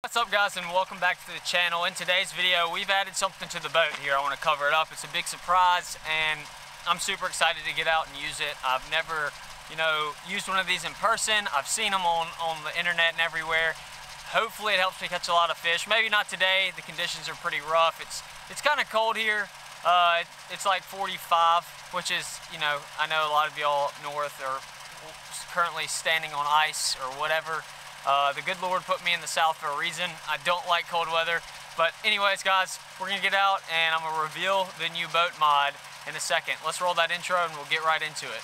What's up guys, and welcome back to the channel. In today's video we've added something to the boat here. I want to cover it up. It's a big surprise and I'm super excited to get out and use it. I've never used one of these in person. I've seen them on the internet and everywhere. Hopefully it helps me catch a lot of fish. Maybe not today, the conditions are pretty rough. It's kind of cold here. It's like 45, which is, I know a lot of y'all north are currently standing on ice or whatever. The good Lord put me in the south for a reason. I don't like cold weather. But anyways guys, we're gonna get out and I'm gonna reveal the new boat mod in a second. Let's roll that intro and we'll get right into it.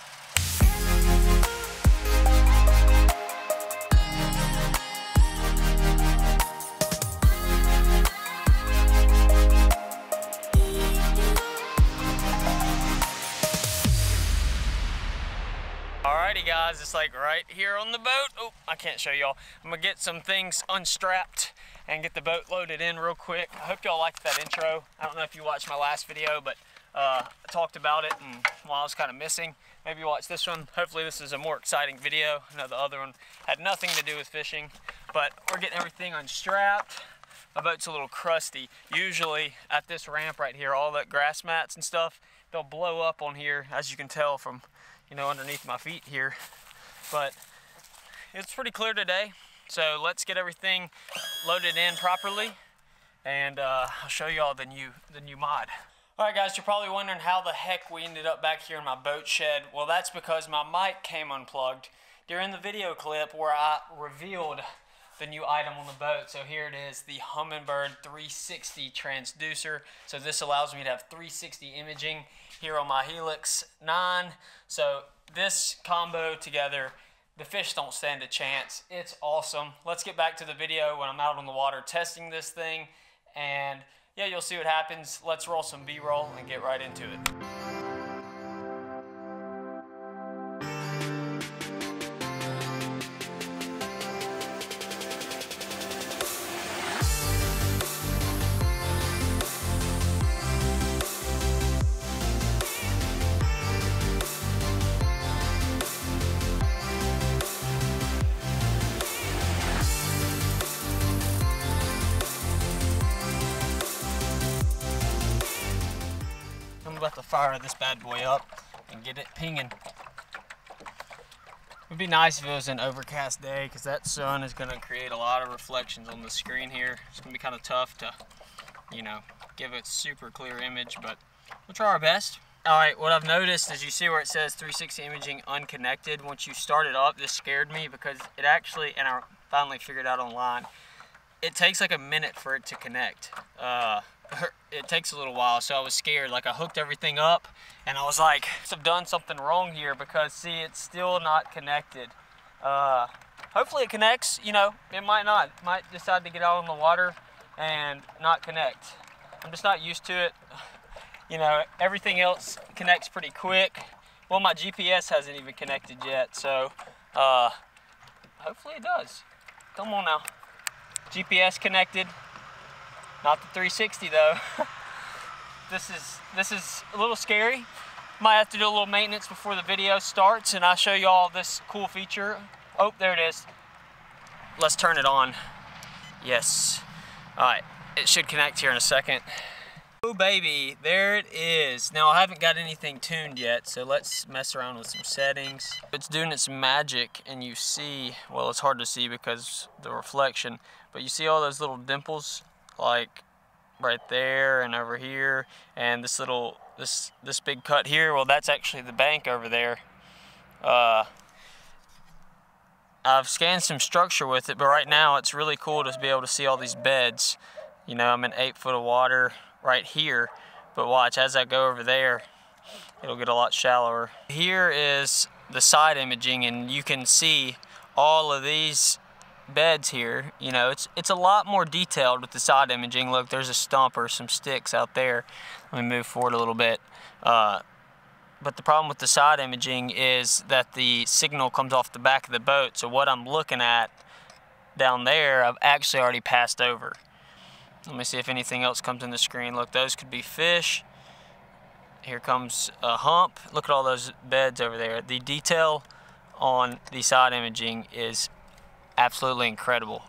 Alrighty guys, it's like right here on the boat. Oh, I can't show y'all. I'm gonna get some things unstrapped and get the boat loaded in real quick. I hope y'all liked that intro. I don't know if you watched my last video, but I talked about it and while I was kind of missing. Maybe you watch this one. Hopefully this is a more exciting video. I know the other one had nothing to do with fishing, but we're getting everything unstrapped. My boat's a little crusty. Usually at this ramp right here, all that grass mats and stuff, they'll blow up on here, as you can tell from underneath my feet here, but it's pretty clear today. So let's get everything loaded in properly and I'll show y'all the new mod. All right guys, you're probably wondering how the heck we ended up back here in my boat shed. Well, that's because my mic came unplugged during the video clip where I revealed the new item on the boat. So here it is, the Humminbird 360 transducer. So this allows me to have 360 imaging here on my Helix 9. So this combo together, the fish don't stand a chance. It's awesome. Let's get back to the video when I'm out on the water testing this thing. And yeah, you'll see what happens. Let's roll some B-roll and get right into it. I'm about to fire this bad boy up and get it pinging. It would be nice if it was an overcast day because that sun is going to create a lot of reflections on the screen here. It's going to be kind of tough to, give it super clear image, but we'll try our best. Alright, what I've noticed is you see where it says 360 imaging unconnected. Once you start it up, this scared me because it actually, and I finally figured out online, it takes like a minute for it to connect. It takes a little while, so I was scared. Like, I hooked everything up and I was like, I've done something wrong here because see, it's still not connected. Hopefully it connects. It might not. It might decide to get out on the water and not connect. I'm just not used to it. Everything else connects pretty quick. Well, my GPS hasn't even connected yet, so hopefully it does. Come on now. GPS connected. Not the 360 though. This is a little scary. Might have to do a little maintenance before the video starts and I'll show you all this cool feature. Oh, there it is. Let's turn it on. Yes. Alright, it should connect here in a second. Oh baby, there it is. Now I haven't got anything tuned yet, so let's mess around with some settings. It's doing its magic and you see, well, it's hard to see because the reflection, but you see all those little dimples like right there and over here, and this little this big cut here, well, that's actually the bank over there. I've scanned some structure with it, but right now it's really cool to be able to see all these beds. I'm in 8 foot of water right here, but watch, as I go over there, it'll get a lot shallower. Here is the side imaging, and you can see all of these beds here. It's a lot more detailed with the side imaging. Look, there's a stump or some sticks out there. Let me move forward a little bit. But the problem with the side imaging is that the signal comes off the back of the boat, so what I'm looking at down there, I've actually already passed over. Let me see if anything else comes in the screen. Look, those could be fish. Here comes a hump. Look at all those beds over there. The detail on the side imaging is absolutely incredible.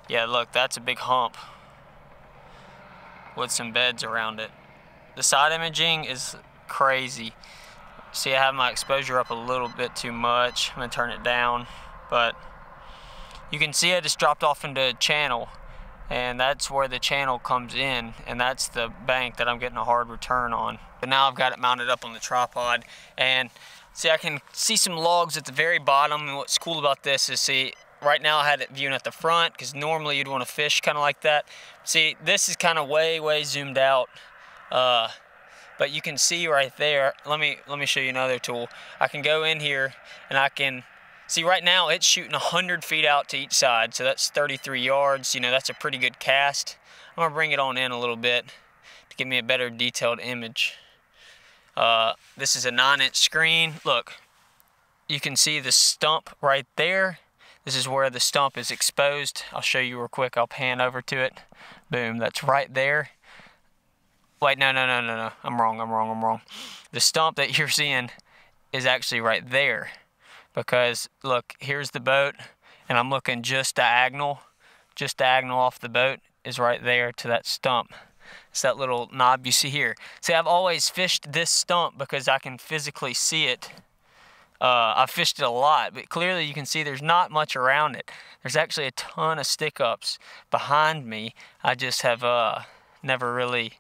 Yeah, look, that's a big hump with some beds around it. The side imaging is crazy. See, I have my exposure up a little bit too much. I'm gonna turn it down, but you can see I just dropped off into a channel, and that's where the channel comes in, and that's the bank that I'm getting a hard return on. But now I've got it mounted up on the tripod, and see, I can see some logs at the very bottom. And what's cool about this is, see, right now I had it viewing at the front, because normally you'd want to fish kind of like that. See, this is kind of way zoomed out, but you can see right there. Let me show you another tool. I can go in here and I can see right now it's shooting 100 feet out to each side, so that's 33 yards. You know, that's a pretty good cast. I'm gonna bring it on in a little bit to give me a better detailed image. This is a 9-inch screen. Look, you can see the stump right there. This is where the stump is exposed. I'll show you real quick. I'll pan over to it. Boom, that's right there. Wait, no. I'm wrong. The stump that you're seeing is actually right there, because look, here's the boat, and I'm looking just diagonal off the boat is right there to that stump. It's that little knob you see here. See, I've always fished this stump because I can physically see it. I've fished it a lot, but clearly you can see there's not much around it. There's actually a ton of stick-ups behind me. I just have never really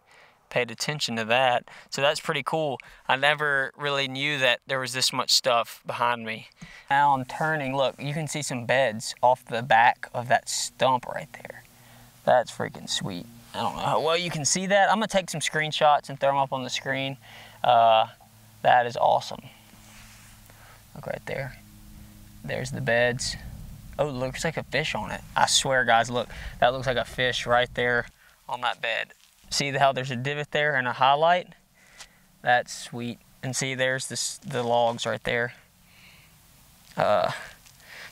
paid attention to that. So that's pretty cool. I never really knew that there was this much stuff behind me. Now I'm turning, look, you can see some beds off the back of that stump right there. That's freaking sweet. I don't know how well you can see that. I'm gonna take some screenshots and throw them up on the screen. That is awesome. Look right there. There's the beds. Oh, it looks like a fish on it. I swear, guys, look, that looks like a fish right there on that bed. See how there's a divot there and a highlight? That's sweet. And see, there's the logs right there.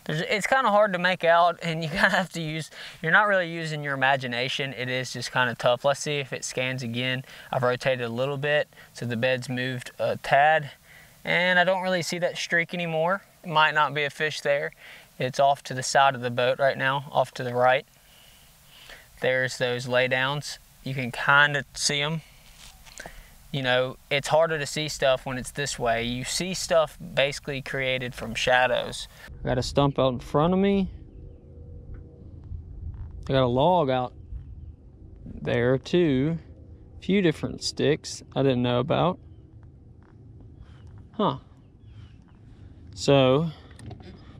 It's kind of hard to make out, and you kind of have to you're not really using your imagination. It is just kind of tough. Let's see if it scans again. I've rotated a little bit, so the bed's moved a tad, and I don't really see that streak anymore. It might not be a fish there. It's off to the side of the boat right now, off to the right. There's those laydowns. You can kind of see them. You know, it's harder to see stuff when it's this way. You see stuff basically created from shadows. I got a stump out in front of me. I got a log out there too. A few different sticks I didn't know about. Huh. So,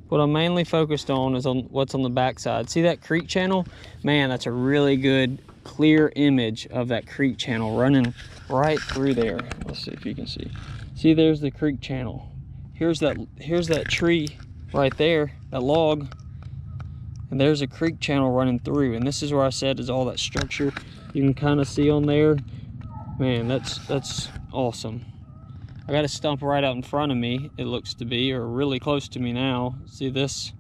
what I'm mainly focused on is on what's on the backside. See that creek channel? Man, that's a really good, clear image of that creek channel running right through there. Let's see if you can see. See, there's the creek channel. Here's that tree right there, that log, and there's a creek channel running through. And this is where I said is all that structure. You can kind of see on there. Man, that's awesome. I got a stump right out in front of me, it looks to be, or really close to me now. See this?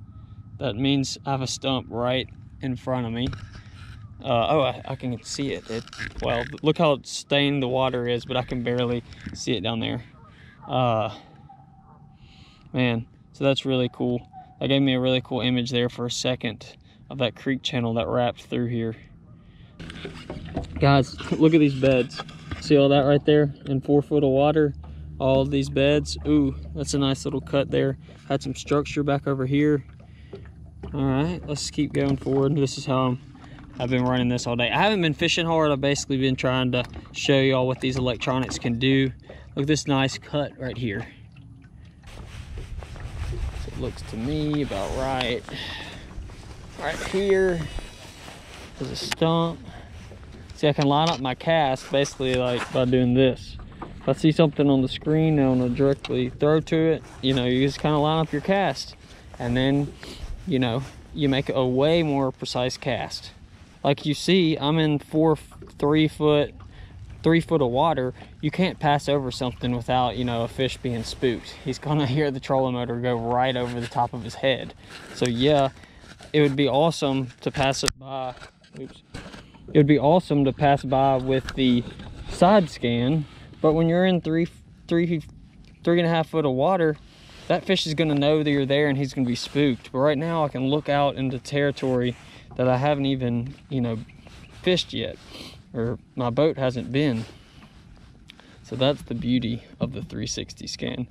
That means I have a stump right in front of me. I can see it. Well, look how stained the water is, but I can barely see it down there. Man, so that's really cool. That gave me a really cool image there for a second of that creek channel that wrapped through here. Guys, look at these beds. See all that right there in 4 foot of water? All of these beds. Ooh, that's a nice little cut there. Had some structure back over here. All right, let's keep going forward. This is how I've been running this all day. I haven't been fishing hard. I've basically been trying to show y'all what these electronics can do. Look at this nice cut right here. So it looks to me about right. Right here is a stump. See, I can line up my cast basically like by doing this. If I see something on the screen, I want to directly throw to it. You know, you just kind of line up your cast, and then, you know, you make a way more precise cast. Like you see, I'm in 3 foot of water. You can't pass over something without, you know, a fish being spooked. He's gonna hear the trolling motor go right over the top of his head. So yeah, it would be awesome to pass it by. Oops. It would be awesome to pass by with the side scan, but when you're in 3.5 foot of water, that fish is gonna know that you're there and he's gonna be spooked. But right now I can look out into territory that I haven't even, you know, fished yet, or my boat hasn't been. So that's the beauty of the 360 scan.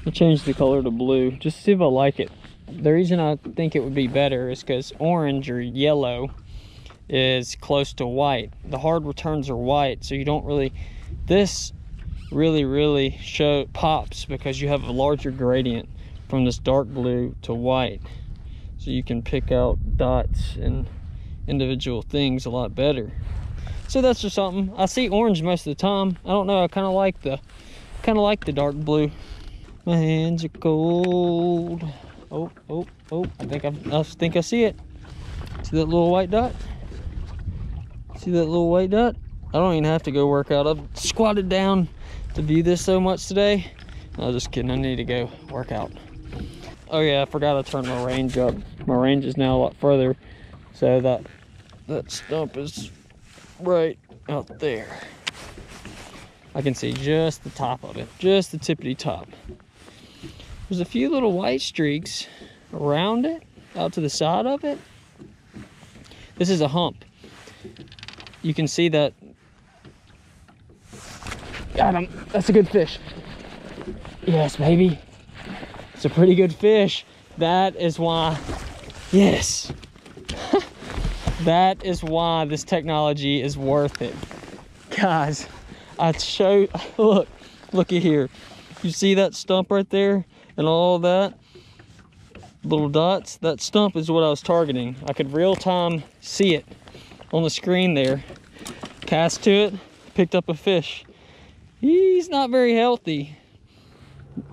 I'll change the color to blue just to see if I like it. The reason I think it would be better is because orange or yellow is close to white. The hard returns are white, so you don't really, this really pops because you have a larger gradient from this dark blue to white, so you can pick out dots and individual things a lot better. So that's just something. I see orange most of the time. I don't know, I kind of like the dark blue. My hands are cold. Oh, I think I see it. See that little white dot? See that little white dot? I don't even have to go work out. I've squatted down to view this so much today. No, just kidding, I need to go work out. Oh yeah, I forgot to turn my range up. My range is now a lot further, so that stump is right out there. I can see just the top of it, just the tippity top. There's a few little white streaks around it, out to the side of it. This is a hump. You can see that. Got him. That's a good fish. Yes, baby. It's a pretty good fish. That is why, yes. That is why this technology is worth it. Guys, look at here. You see that stump right there and all that? Little dots? That stump is what I was targeting. I could real time see it on the screen there. Cast to it, picked up a fish. He's not very healthy,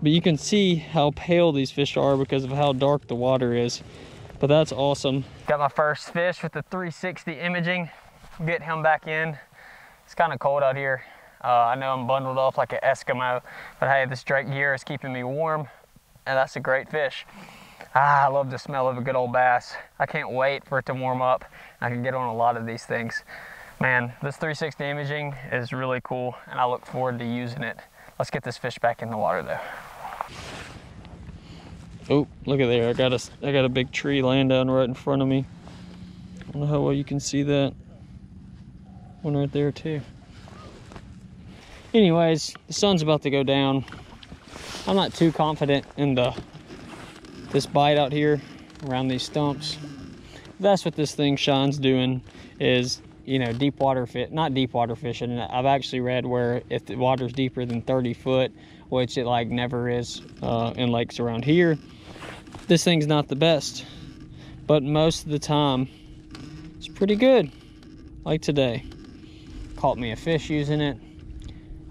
but you can see how pale these fish are because of how dark the water is. But that's awesome. Got my first fish with the 360 imaging. Get him back in. It's kind of cold out here. I know I'm bundled up like an Eskimo, but hey, this Drake gear is keeping me warm, and that's a great fish. I love the smell of a good old bass. I can't wait for it to warm up. I can get on a lot of these things. Man, this 360 imaging is really cool, and I look forward to using it. Let's get this fish back in the water though. Oh, look at there. I got a big tree laying down right in front of me. I don't know how well you can see that. One right there too. Anyways, the sun's about to go down. I'm not too confident in this bite out here around these stumps. That's what this thing Sean's doing is, you know, deep water not deep water fishing. I've actually read where if the water's deeper than 30 foot, which it like never is in lakes around here, this thing's not the best. But most of the time, it's pretty good. Like today, caught me a fish using it.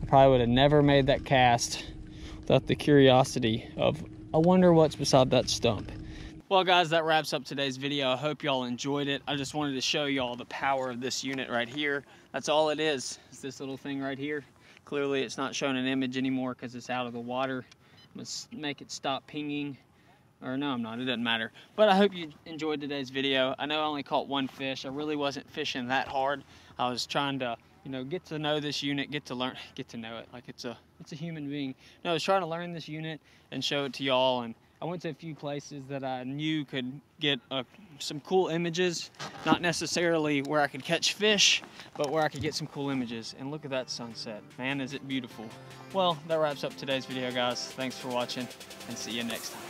I probably would have never made that cast without the curiosity of, I wonder what's beside that stump. Well guys, that wraps up today's video. I hope y'all enjoyed it. I just wanted to show y'all the power of this unit right here. That's all it is this little thing right here. Clearly it's not showing an image anymore because it's out of the water. Let's make it stop pinging. Or no, I'm not, it doesn't matter. But I hope you enjoyed today's video. I know I only caught one fish. I really wasn't fishing that hard. I was trying to, you know, get to know this unit, get to know it like it's a human being. No, I was trying to learn this unit and show it to y'all, and I went to a few places that I knew could get some cool images, not necessarily where I could catch fish, but where I could get some cool images. And look at that sunset, man, is it beautiful. Well, that wraps up today's video, guys. Thanks for watching, and see you next time.